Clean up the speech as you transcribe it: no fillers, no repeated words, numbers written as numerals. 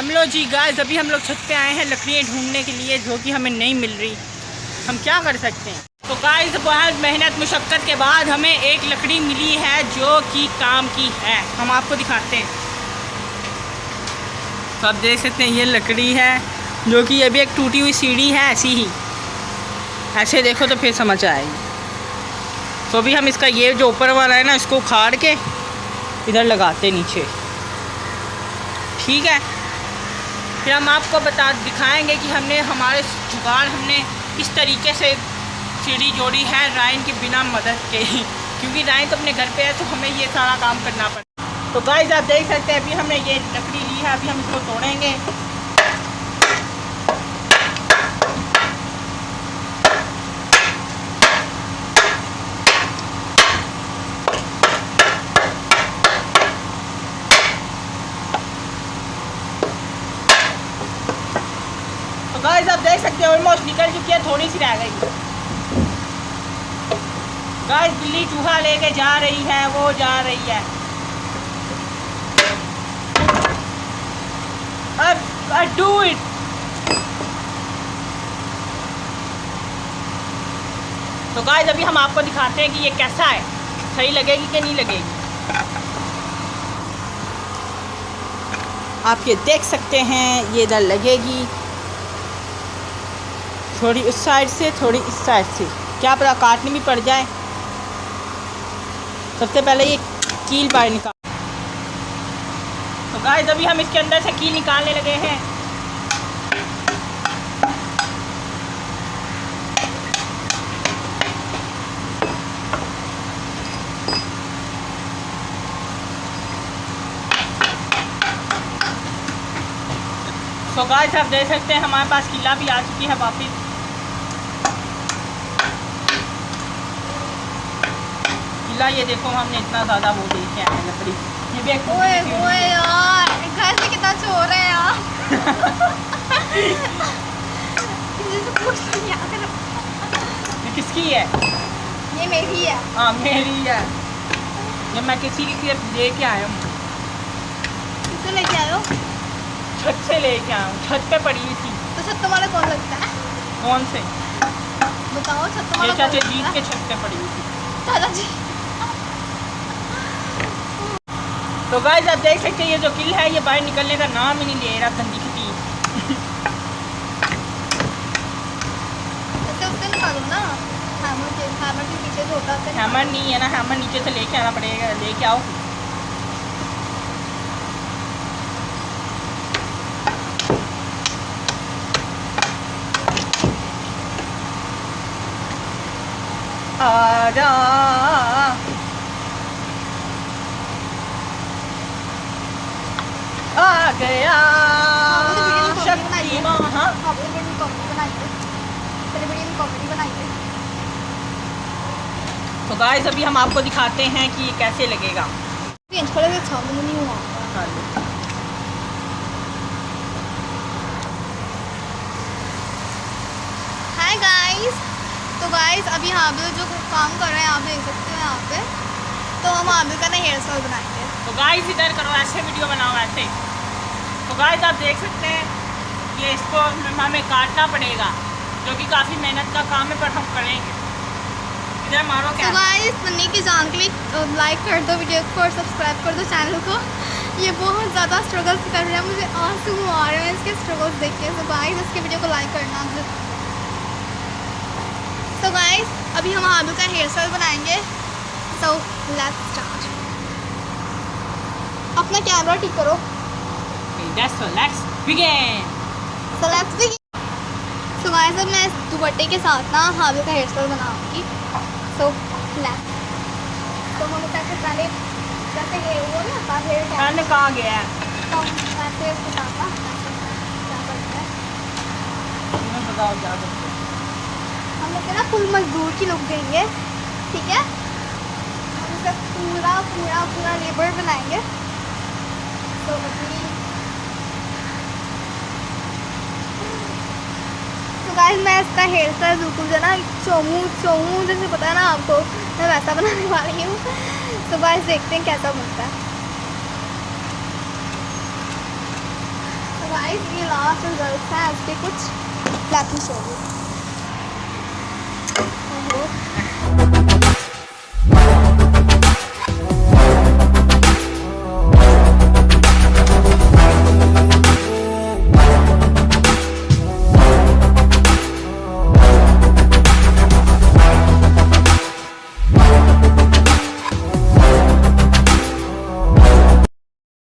हम लोग जी गाइस अभी हम लोग छत पे आए हैं लकड़ियाँ ढूंढने के लिए, जो कि हमें नहीं मिल रही। हम क्या कर सकते हैं। तो गाइस बहुत मेहनत मुशक्क़त के बाद हमें एक लकड़ी मिली है जो कि काम की है। हम आपको दिखाते हैं। तो आप देख सकते हैं ये लकड़ी है जो कि अभी एक टूटी हुई सीढ़ी है। ऐसी ही ऐसे देखो तो फिर समझ आएगी। तो अभी हम इसका ये जो ऊपर वाला है ना, इसको उखाड़ के इधर लगाते नीचे, ठीक है। फिर हम आपको दिखाएंगे कि हमने हमारे जुगाड़ हमने किस तरीके से सीढ़ी जोड़ी है रायन के बिना मदद के, क्योंकि रायन तो अपने घर पे है तो हमें ये सारा काम करना पड़ता है। तो गाइस आप देख सकते हैं अभी हमने ये लकड़ी ली है, अभी हम इसको तोड़ेंगे। गाइस आप देख सकते हैं ऑलमोस्ट निकल चुकी है, थोड़ी सी रह गई। गाइस बिल्ली चूहा लेके जा रही है, वो जा रही है। अब डू इट। तो गाइस अभी हम आपको दिखाते हैं कि ये कैसा है, सही लगेगी कि नहीं लगेगी। आप ये देख सकते हैं, ये इधर लगेगी, थोड़ी उस साइड से थोड़ी इस साइड से, क्या पता काटनी भी पड़ जाए। सबसे पहले ये कील बाहर निकाल। तो गाइस अभी हम इसके अंदर से कील निकालने लगे हैं। तो गाइस आप देख सकते हैं हमारे पास किला भी आ चुकी है वापस। किला ये देखो, हमने इतना ज़्यादा वो दे के आए हैं लकड़ी। ये भी एक ओए यार, घर से कितना चोर है यार। ये किसकी है? ये मेरी है। हाँ मेरी है। ये मैं किसी के लिए लेके आया हूँ। किससे लेके आए हो? छत से लेके आया हूँ, छत पे पड़ी हुई थी। तो छत तुम्हारा कौन लगता है? कौन से? बताओ छत तुम्हारा। ये चाचा जीत के छत पे पड़ी हुई थी। चाचा जी। तो गाइस आप देख सकते हैं ये जो किल है ये बाहर निकलने का नाम ही नहीं ले रहा, गंदी की। उससे निकालो ना, हैमर के पीछे जो होता है। हैमर नहीं है ना, हैमर नीचे से लेके आना पड़ेगा। लेके आओ। आजा आ गया शक्तिमान। हाँ तो गाइस अभी हम आपको दिखाते हैं कि ये कैसे लगेगा। हाय गाइस, तो गाइस अभी आबिल जो काम कर रहे हैं आप देख सकते हो यहाँ पे। तो हम आबिल का ना हेयर स्टाइल बनाएंगे। तो गाइस इधर करो, ऐसे वीडियो बनाओ ऐसे। तो गाइस आप देख सकते हैं ये इसको हमें काटना पड़ेगा, जो कि काफ़ी मेहनत का काम है, पर हम करेंगे। इधर मारो क्या। तो गाइस बन्नी की जान के लिए लाइक कर दो वीडियो को और सब्सक्राइब कर दो चैनल को। ये बहुत ज़्यादा स्ट्रगल्स कर रहे हैं, मुझे आंसू आ रहे हैं इसके स्ट्रगल्स देख के। तो गाइस इसके वीडियो को लाइक करना। तो गाइस अभी हम आलू का हेयर स्टाइल बनाएंगे। So let's start. अपना कैमरा ठीक करो। Let's begin. So let's begin. So guys अब मैं दुपट्टे के साथ ना आलू का हेयर स्टाइल बनाऊंगी। So let's। तो हम कैसे पहले जैसे ये वो ना का हेयर मैंने कहाँ गया है? तो वैसे इसके साथ ना क्या करते हैं, तुम्हें बताओ क्या करते हैं। हम लोग ना फुल मजदूर की लुक देंगे, ठीक है। हम इसे पूरा पूरा पूरा लेबर बनाएंगे। तो अभी तो गाइस मैं इसका हेयर स्टाइल बिल्कुल जो ना चोमू जैसे पता है ना आपको, मैं वैसा बनाने वाली हूँ। तो गाइस देखते हैं कैसा बनता है। तो गाइस ये लास्ट रिजल्ट है इसके कुछ। Let me show you.